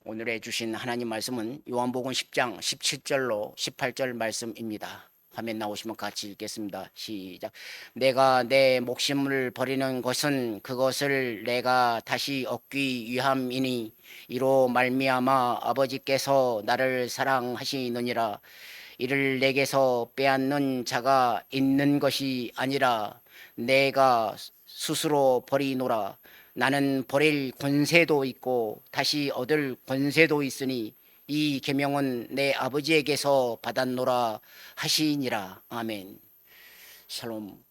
오늘의 주신 하나님 말씀은 요한복음 10장 17절로 18절 말씀입니다. 화면 나오시면 같이 읽겠습니다. 시작. 내가 내 목숨을 버리는 것은 그것을 내가 다시 얻기 위함이니 이로 말미암아 아버지께서 나를 사랑하시느니라. 이를 내게서 빼앗는 자가 있는 것이 아니라 내가 스스로 버리노라. 나는 버릴 권세도 있고 다시 얻을 권세도 있으니 이 계명은 내 아버지에게서 받았노라 하시니라. 아멘. 샬롬.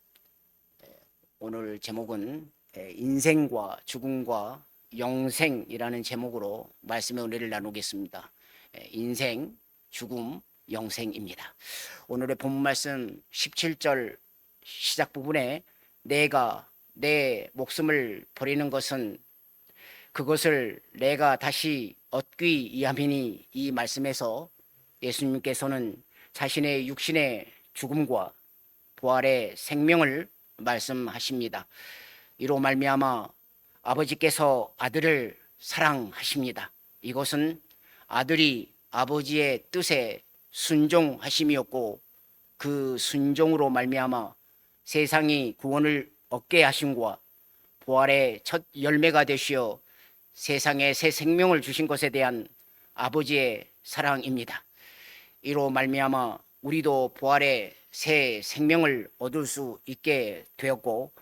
오늘 제목은 인생과 죽음과 영생이라는 제목으로 말씀의 은혜를 나누겠습니다. 인생, 죽음, 영생입니다. 오늘의 본문 말씀 17절 시작 부분에 내가 내 목숨을 버리는 것은 그것을 내가 다시 얻기 위함이니, 이 말씀에서 예수님께서는 자신의 육신의 죽음과 부활의 생명을 말씀하십니다. 이로 말미암아 아버지께서 아들을 사랑하십니다. 이것은 아들이 아버지의 뜻에 순종하심이었고, 그 순종으로 말미암아 세상이 구원을 얻게 하심과 부활의 첫 열매가 되시어 세상에 새 생명을 주신 것에 대한 아버지의 사랑입니다. 이로 말미암아 우리도 부활의 새 생명을 얻을 수 있게 되었고,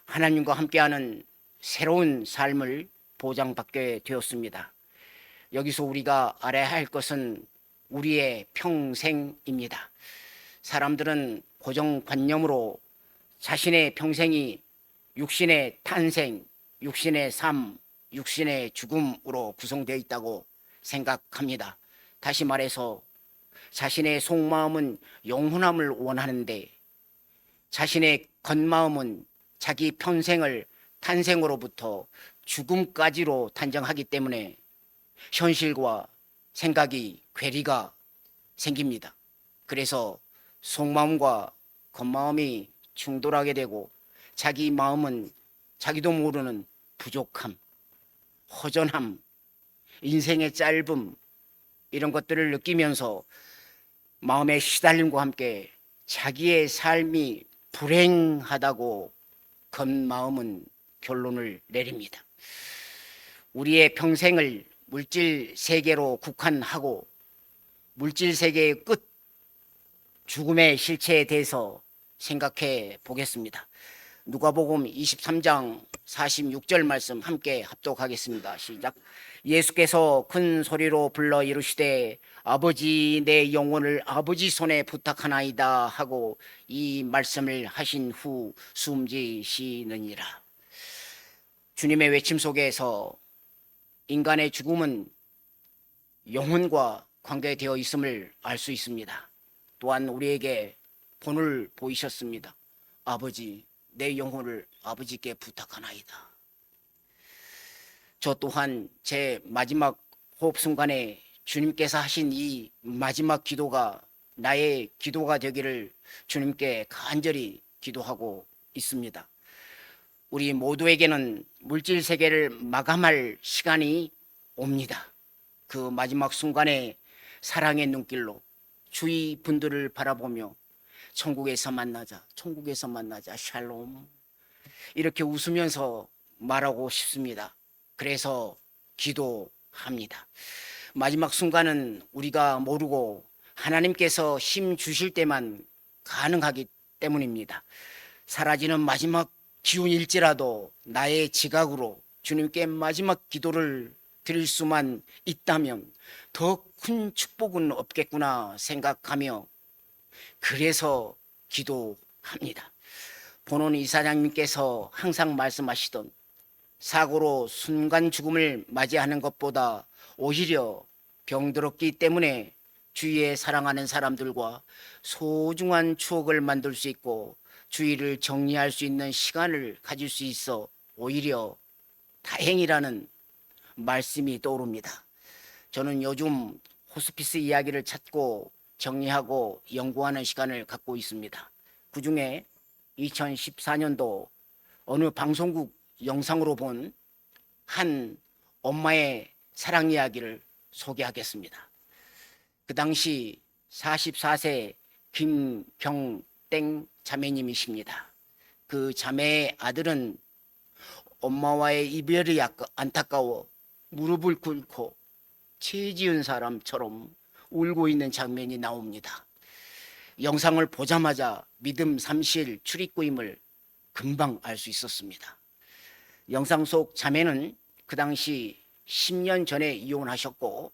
하나님과 함께하는 새로운 삶을 보장받게 되었습니다. 여기서 우리가 알아야 할 것은 우리의 평생입니다. 사람들은 고정관념으로 자신의 평생이 육신의 탄생, 육신의 삶, 육신의 죽음으로 구성되어 있다고 생각합니다. 다시 말해서 자신의 속마음은 영원함을 원하는데 자신의 겉마음은 자기 평생을 탄생으로부터 죽음까지로 단정하기 때문에 현실과 생각이 괴리가 생깁니다. 그래서 속마음과 겉마음이 충돌하게 되고 자기 마음은 자기도 모르는 부족함, 허전함, 인생의 짧음, 이런 것들을 느끼면서 마음의 시달림과 함께 자기의 삶이 불행하다고 겉마음은 결론을 내립니다. 우리의 평생을 물질 세계로 국한하고 물질 세계의 끝, 죽음의 실체에 대해서 생각해 보겠습니다. 누가복음 23장 46절 말씀 함께 합독하겠습니다. 시작. 예수께서 큰 소리로 불러 이르시되 아버지, 내 영혼을 아버지 손에 부탁하나이다 하고 이 말씀을 하신 후 숨지시느니라. 주님의 외침 속에서 인간의 죽음은 영혼과 관계되어 있음을 알 수 있습니다. 또한 우리에게 본을 보이셨습니다. 아버지, 내 영혼을 아버지께 부탁하나이다. 저 또한 제 마지막 호흡 순간에 주님께서 하신 이 마지막 기도가 나의 기도가 되기를 주님께 간절히 기도하고 있습니다. 우리 모두에게는 물질 세계를 마감할 시간이 옵니다. 그 마지막 순간에 사랑의 눈길로 주위 분들을 바라보며 천국에서 만나자, 천국에서 만나자, 샬롬, 이렇게 웃으면서 말하고 싶습니다. 그래서 기도합니다. 마지막 순간은 우리가 모르고 하나님께서 힘 주실 때만 가능하기 때문입니다. 사라지는 마지막 기운일지라도 나의 지각으로 주님께 마지막 기도를 드릴 수만 있다면 더 큰 축복은 없겠구나 생각하며 그래서 기도합니다. 본원 이사장님께서 항상 말씀하시던 사고로 순간 죽음을 맞이하는 것보다 오히려 병들었기 때문에 주위에 사랑하는 사람들과 소중한 추억을 만들 수 있고 주위를 정리할 수 있는 시간을 가질 수 있어 오히려 다행이라는 말씀이 떠오릅니다. 저는 요즘 호스피스 이야기를 찾고 정리하고 연구하는 시간을 갖고 있습니다. 그중에 2014년도 어느 방송국 영상으로 본 한 엄마의 사랑 이야기를 소개하겠습니다. 그 당시 44세 김경땡 자매님이십니다. 그 자매의 아들은 엄마와의 이별이 안타까워 무릎을 꿇고 죄 지은 사람처럼 울고 있는 장면이 나옵니다. 영상을 보자마자 믿음 삼실 출입구임을 금방 알 수 있었습니다. 영상 속 자매는 그 당시 10년 전에 이혼하셨고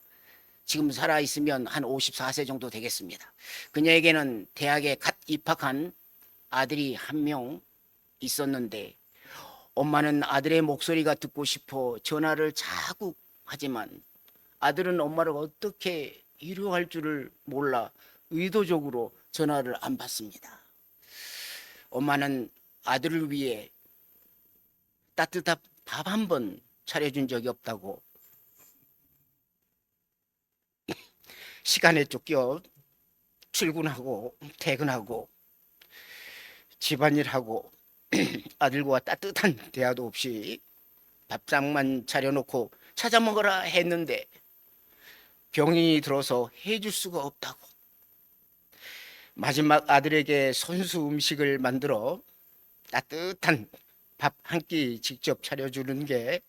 지금 살아있으면 한 54세 정도 되겠습니다. 그녀에게는 대학에 갓 입학한 아들이 한 명 있었는데 엄마는 아들의 목소리가 듣고 싶어 전화를 자꾸 하지만 아들은 엄마를 어떻게 위로할 줄을 몰라 의도적으로 전화를 안 받습니다. 엄마는 아들을 위해 따뜻한 밥 한 번 차려준 적이 없다고 시간에 쫓겨 출근하고 퇴근하고 집안일하고 아들과 따뜻한 대화도 없이 밥상만 차려놓고 찾아 먹으라 했는데 병이 들어서 해줄 수가 없다고 마지막 아들에게 손수 음식을 만들어 따뜻한 밥 한 끼 직접 차려주는 게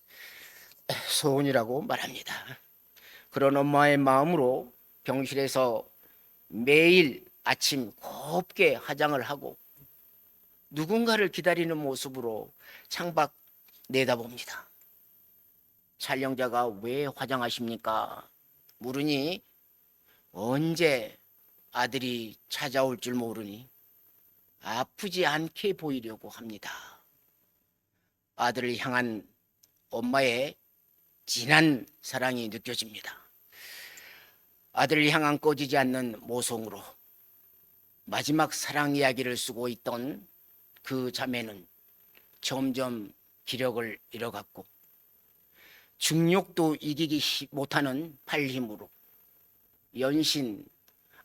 소원이라고 말합니다. 그런 엄마의 마음으로 병실에서 매일 아침 곱게 화장을 하고 누군가를 기다리는 모습으로 창밖 내다봅니다. 촬영자가 왜 화장하십니까? 물으니 언제 아들이 찾아올 줄 모르니 아프지 않게 보이려고 합니다. 아들을 향한 엄마의 진한 사랑이 느껴집니다. 아들을 향한 꺼지지 않는 모성으로 마지막 사랑 이야기를 쓰고 있던 그 자매는 점점 기력을 잃어갔고 중력도 이기기 못하는 팔 힘으로 연신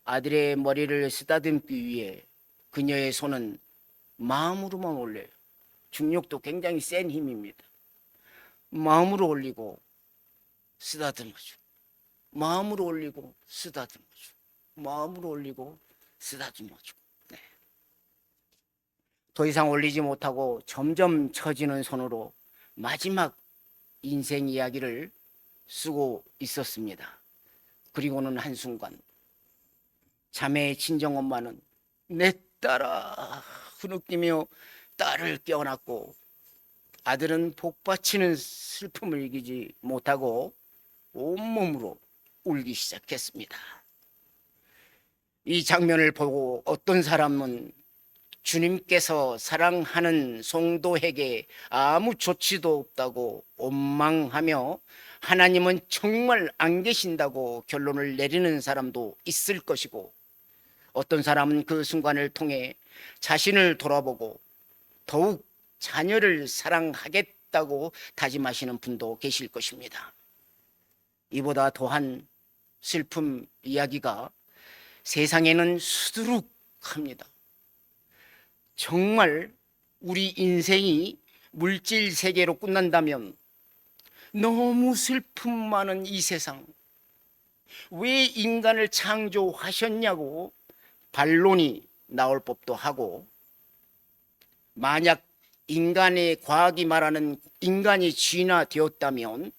아들의 머리를 쓰다듬기 위해 그녀의 손은 마음으로만 올려요. 중력도 굉장히 센 힘입니다. 마음으로 올리고 쓰다듬어주고 마음으로 올리고 쓰다듬어주고 마음으로 올리고 쓰다듬어주고 네. 더 이상 올리지 못하고 점점 처지는 손으로 마지막 인생 이야기를 쓰고 있었습니다. 그리고는 한순간 자매의 친정엄마는 내 딸아 흐느끼며 딸을 껴안았고 아들은 복받치는 슬픔을 이기지 못하고 온몸으로 울기 시작했습니다. 이 장면을 보고 어떤 사람은 주님께서 사랑하는 성도에게 아무 조치도 없다고 원망하며 하나님은 정말 안 계신다고 결론을 내리는 사람도 있을 것이고 어떤 사람은 그 순간을 통해 자신을 돌아보고 더욱 자녀를 사랑하겠다고 다짐하시는 분도 계실 것입니다. 이보다 더한 슬픔 이야기가 세상에는 수두룩합니다. 정말 우리 인생이 물질 세계로 끝난다면 너무 슬픔 많은 이 세상 왜 인간을 창조하셨냐고 반론이 나올 법도 하고 만약 인간의 과학이 말하는 인간이 진화되었다면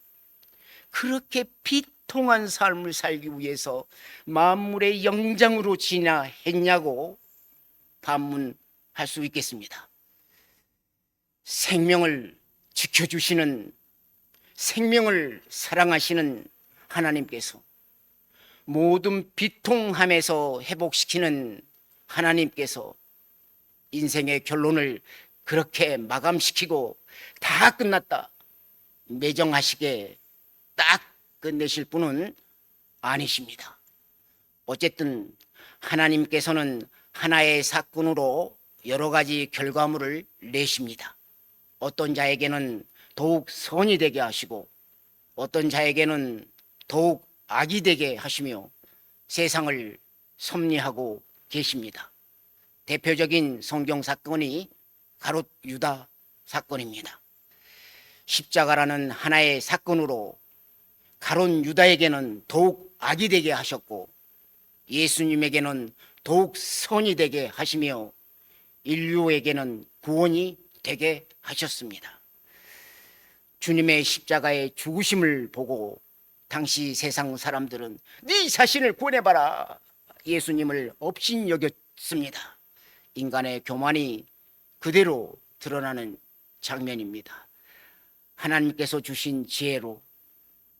그렇게 비통한 삶을 살기 위해서 만물의 영장으로 진화했냐고 반문할 수 있겠습니다. 생명을 지켜주시는 생명을 사랑하시는 하나님께서 모든 비통함에서 회복시키는 하나님께서 인생의 결론을 그렇게 마감시키고 다 끝났다 매정하시게 딱 끝내실 분은 아니십니다. 어쨌든 하나님께서는 하나의 사건으로 여러 가지 결과물을 내십니다. 어떤 자에게는 더욱 선이 되게 하시고 어떤 자에게는 더욱 악이 되게 하시며 세상을 섭리하고 계십니다. 대표적인 성경 사건이 가롯 유다 사건입니다. 십자가라는 하나의 사건으로 가론 유다에게는 더욱 악이 되게 하셨고 예수님에게는 더욱 선이 되게 하시며 인류에게는 구원이 되게 하셨습니다. 주님의 십자가의 죽으심을 보고 당시 세상 사람들은 네 자신을 구원해봐라, 예수님을 업신여겼습니다. 인간의 교만이 그대로 드러나는 장면입니다. 하나님께서 주신 지혜로,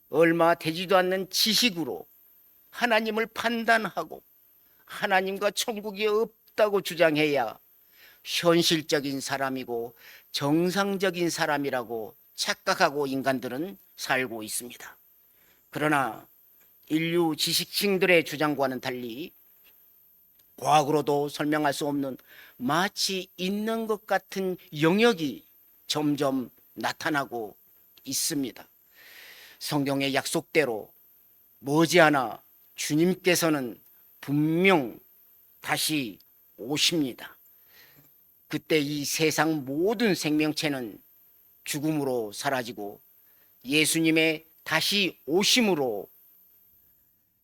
얼마 되지도 않는 지식으로 하나님을 판단하고 하나님과 천국이 없다고 주장해야 현실적인 사람이고 정상적인 사람이라고 착각하고 인간들은 살고 있습니다. 그러나 인류 지식층들의 주장과는 달리 과학으로도 설명할 수 없는 마치 있는 것 같은 영역이 점점 나타나고 있습니다. 성경의 약속대로 머지않아 주님께서는 분명 다시 오십니다. 그때 이 세상 모든 생명체는 죽음으로 사라지고 예수님의 다시 오심으로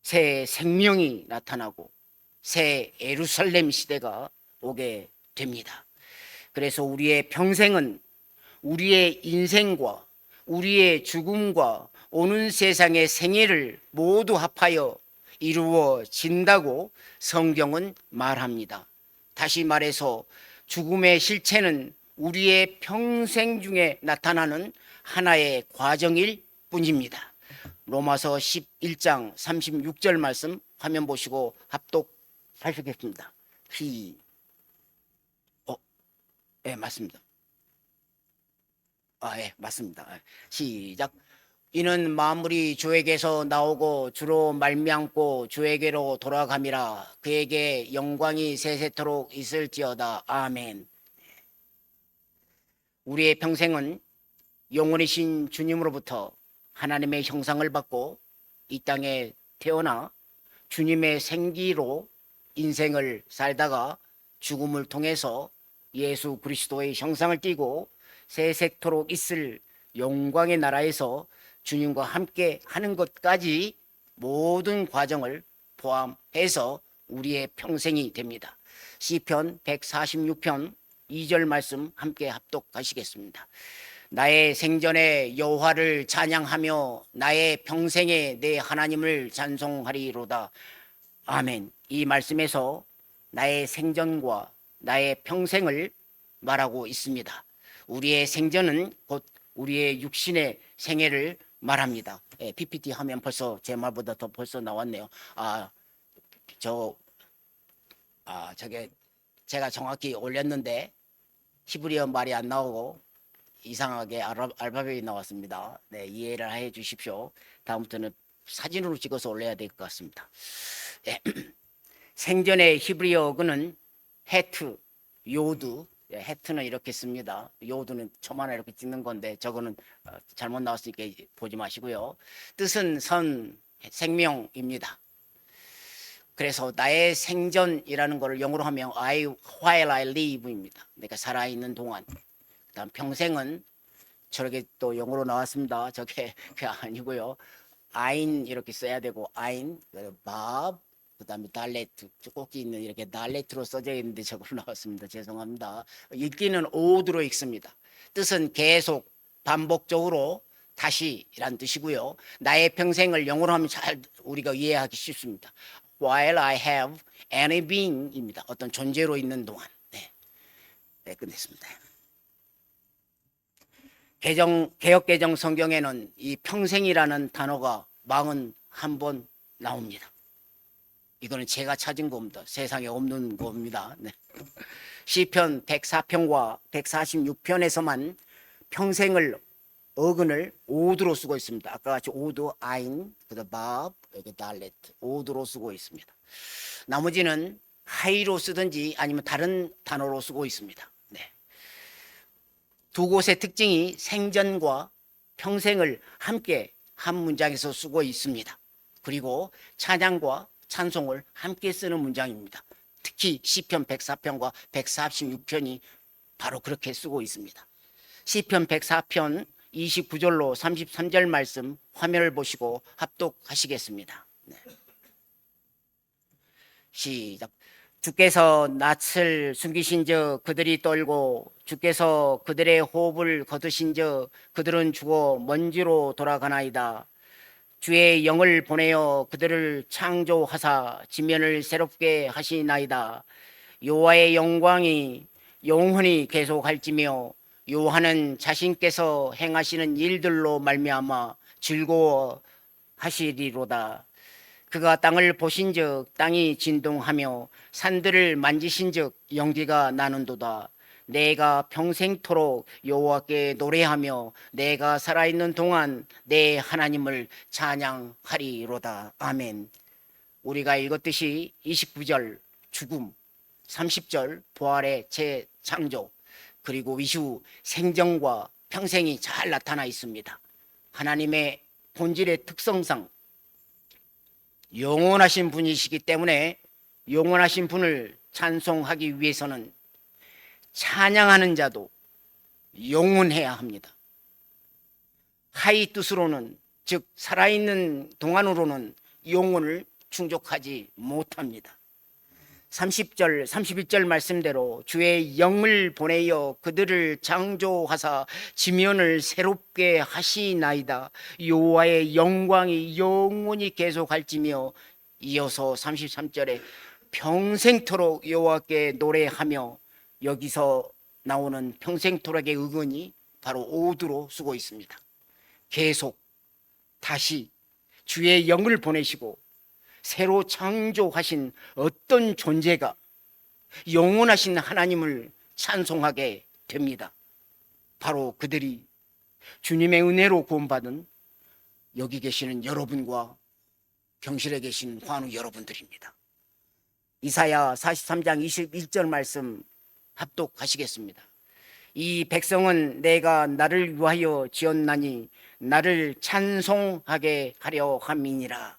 새 생명이 나타나고 새 예루살렘 시대가 오게 됩니다. 그래서 우리의 평생은 우리의 인생과 우리의 죽음과 오는 세상의 생애를 모두 합하여 이루어진다고 성경은 말합니다. 다시 말해서 죽음의 실체는 우리의 평생 중에 나타나는 하나의 과정일 뿐입니다. 로마서 11장 36절 말씀 화면 보시고 합독하시겠습니다. 네, 맞습니다. 예, 맞습니다. 시작. 이는 만물이 주에게서 나오고 주로 말미암고 주에게로 돌아감이라. 그에게 영광이 세세토록 있을지어다. 아멘. 우리의 평생은 영원이신 주님으로부터 하나님의 형상을 받고 이 땅에 태어나 주님의 생기로 인생을 살다가 죽음을 통해서 예수 그리스도의 형상을 띠고 세세토록 있을 영광의 나라에서 주님과 함께 하는 것까지 모든 과정을 포함해서 우리의 평생이 됩니다. 시편 146편 2절 말씀 함께 합독하시겠습니다. 나의 생전에 여호와를 찬양하며 나의 평생에 내 하나님을 찬송하리로다. 아멘. 이 말씀에서 나의 생전과 나의 평생을 말하고 있습니다. 우리의 생전은 곧 우리의 육신의 생애를 말합니다. PPT 하면 벌써 제 말보다 더 벌써 나왔네요. 저게 제가 정확히 올렸는데 히브리어 말이 안 나오고 이상하게 알파벳이 나왔습니다. 네, 이해를 해 주십시오. 다음부터는 사진으로 찍어서 올려야 될 것 같습니다. 생전의 히브리어는 헤트, 요드, 헤트는 이렇게 씁니다. 요드는 점 하나 이렇게 찍는 건데 저거는 잘못 나왔으니까 보지 마시고요. 뜻은 선, 생명입니다. 그래서 나의 생전이라는 것을 영어로 하면 while I live입니다. 내가 살아있는 동안. 그다음 평생은 저렇게 또 영어로 나왔습니다. 저게 아니고요. 아인 이렇게 써야 되고 아인, 밥, 그다음에 달레트, 꼭지 있는 이렇게 달레트로 써져 있는데 저걸로 나왔습니다. 죄송합니다. 읽기는 오드로 읽습니다. 뜻은 계속 반복적으로 다시란 뜻이고요. 나의 평생을 영어로 하면 잘 우리가 이해하기 쉽습니다. While I have any being입니다. 어떤 존재로 있는 동안. 네, 끝냈습니다. 개역개정 성경에는 이 평생이라는 단어가 41번 나옵니다. 이거는 제가 찾은 겁니다. 세상에 없는 겁니다. 네. 시편 104편과 146편에서만 평생을 어근을 오드로 쓰고 있습니다. 아까 같이 오드, 아인, 그다음 밥, 여기 달레트, 오드로 쓰고 있습니다. 나머지는 하이로 쓰든지 아니면 다른 단어로 쓰고 있습니다. 네. 두 곳의 특징이 생전과 평생을 함께 한 문장에서 쓰고 있습니다. 그리고 찬양과 찬송을 함께 쓰는 문장입니다. 특히 시편 104편과 146편이 바로 그렇게 쓰고 있습니다. 시편 104편 29절로 33절 말씀 화면을 보시고 합독하시겠습니다. 네. 시작. 주께서 낯을 숨기신즉 그들이 떨고 주께서 그들의 호흡을 거두신즉 그들은 죽어 먼지로 돌아가나이다. 주의 영을 보내어 그들을 창조하사 지면을 새롭게 하시나이다. 여호와의 영광이 영원히 계속할지며 여호와는 자신께서 행하시는 일들로 말미암아 즐거워하시리로다. 그가 땅을 보신즉 땅이 진동하며 산들을 만지신즉 연기가 나는도다. 내가 평생토록 여호와께 노래하며 내가 살아있는 동안 내 하나님을 찬양하리로다. 아멘. 우리가 읽었듯이 29절 죽음, 30절 부활의 재창조, 그리고 이후 생전과 평생이 잘 나타나 있습니다. 하나님의 본질의 특성상 영원하신 분이시기 때문에 영원하신 분을 찬송하기 위해서는 찬양하는 자도 영원해야 합니다. 하이 뜻으로는, 즉 살아있는 동안으로는 영혼을 충족하지 못합니다. 30절 31절 말씀대로 주의 영을 보내어 그들을 창조하사 지면을 새롭게 하시나이다. 여호와의 영광이 영원히 계속할지며, 이어서 33절에 평생토록 여호와께 노래하며, 여기서 나오는 평생토록의 의건이 바로 오두로 쓰고 있습니다. 계속 다시 주의 영을 보내시고 새로 창조하신 어떤 존재가 영원하신 하나님을 찬송하게 됩니다. 바로 그들이 주님의 은혜로 구원받은 여기 계시는 여러분과 경실에 계신 환우 여러분들입니다. 이사야 43장 21절 말씀 합독하시겠습니다. 이 백성은 내가 나를 위하여 지었나니 나를 찬송하게 하려 함이니라.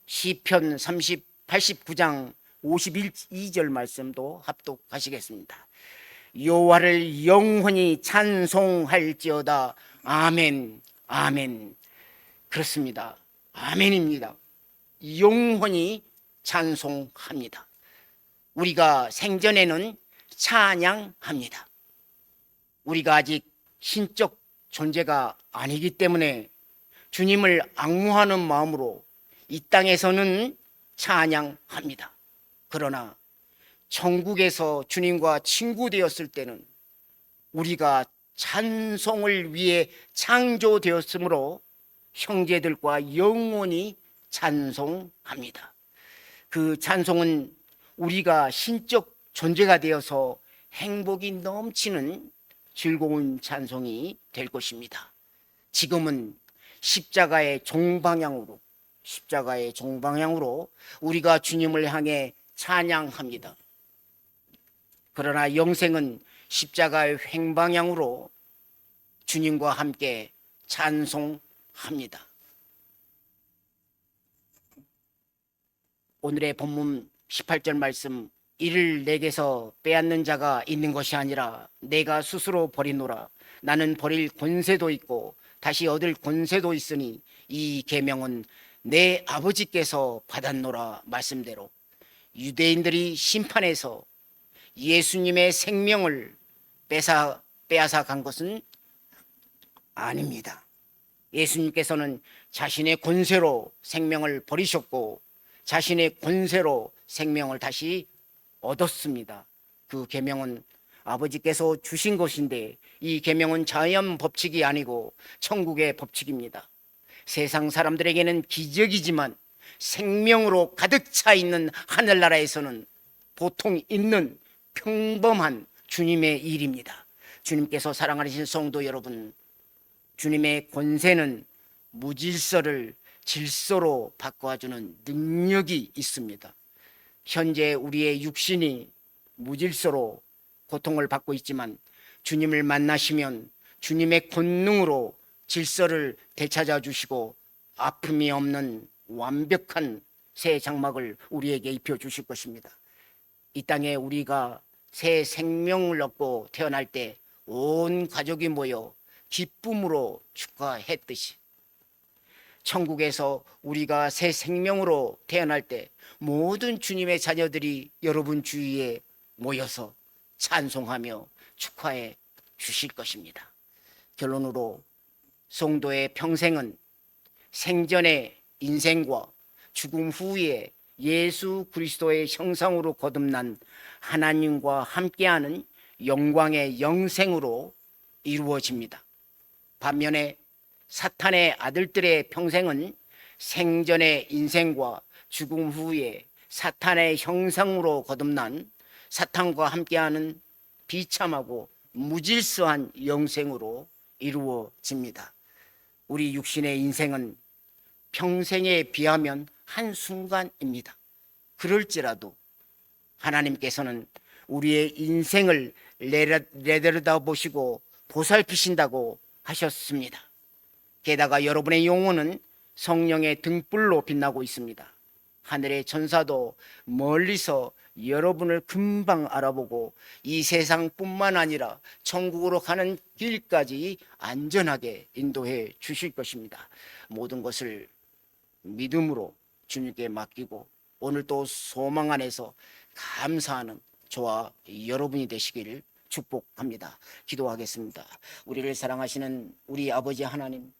시편 89장 52절 말씀도 합독하시겠습니다. 여호와를 영원히 찬송할지어다. 아멘, 아멘. 그렇습니다. 아멘입니다. 영원히 찬송합니다. 우리가 생전에는 찬양합니다. 우리가 아직 신적 존재가 아니기 때문에 주님을 앙무하는 마음으로 이 땅에서는 찬양합니다. 그러나 천국에서 주님과 친구 되었을 때는 우리가 찬송을 위해 창조되었으므로 형제들과 영원히 찬송합니다. 그 찬송은 우리가 신적 존재가 되어서 행복이 넘치는 즐거운 찬송이 될 것입니다. 지금은 십자가의 종방향으로 우리가 주님을 향해 찬양합니다. 그러나 영생은 십자가의 횡방향으로 주님과 함께 찬송합니다. 오늘의 본문 18절 말씀, 이를 내게서 빼앗는 자가 있는 것이 아니라 내가 스스로 버리노라. 나는 버릴 권세도 있고 다시 얻을 권세도 있으니 이 계명은 내 아버지께서 받았노라. 말씀대로 유대인들이 심판해서 예수님의 생명을 빼앗아 간 것은 아닙니다. 예수님께서는 자신의 권세로 생명을 버리셨고 자신의 권세로 생명을 다시 얻었습니다. 그 계명은 아버지께서 주신 것인데 이 계명은 자연 법칙이 아니고 천국의 법칙입니다. 세상 사람들에게는 기적이지만 생명으로 가득 차 있는 하늘나라에서는 보통 있는 평범한 주님의 일입니다. 주님께서 사랑하시는 성도 여러분, 주님의 권세는 무질서를 질서로 바꿔주는 능력이 있습니다. 현재 우리의 육신이 무질서로 고통을 받고 있지만 주님을 만나시면 주님의 권능으로 질서를 되찾아 주시고 아픔이 없는 완벽한 새 장막을 우리에게 입혀 주실 것입니다. 이 땅에 우리가 새 생명을 얻고 태어날 때 온 가족이 모여 기쁨으로 축하했듯이 천국에서 우리가 새 생명으로 태어날 때 모든 주님의 자녀들이 여러분 주위에 모여서 찬송하며 축하해 주실 것입니다. 결론으로 성도의 평생은 생전의 인생과 죽음 후에 예수 그리스도의 형상으로 거듭난 하나님과 함께하는 영광의 영생으로 이루어집니다. 반면에 사탄의 아들들의 평생은 생전의 인생과 죽음 후에 사탄의 형상으로 거듭난 사탄과 함께하는 비참하고 무질서한 영생으로 이루어집니다. 우리 육신의 인생은 평생에 비하면 한순간입니다. 그럴지라도 하나님께서는 우리의 인생을 내려다보시고 보살피신다고 하셨습니다. 게다가 여러분의 영혼은 성령의 등불로 빛나고 있습니다. 하늘의 천사도 멀리서 여러분을 금방 알아보고 이 세상뿐만 아니라 천국으로 가는 길까지 안전하게 인도해 주실 것입니다. 모든 것을 믿음으로 주님께 맡기고 오늘도 소망 안에서 감사하는 저와 여러분이 되시기를 축복합니다. 기도하겠습니다. 우리를 사랑하시는 우리 아버지 하나님,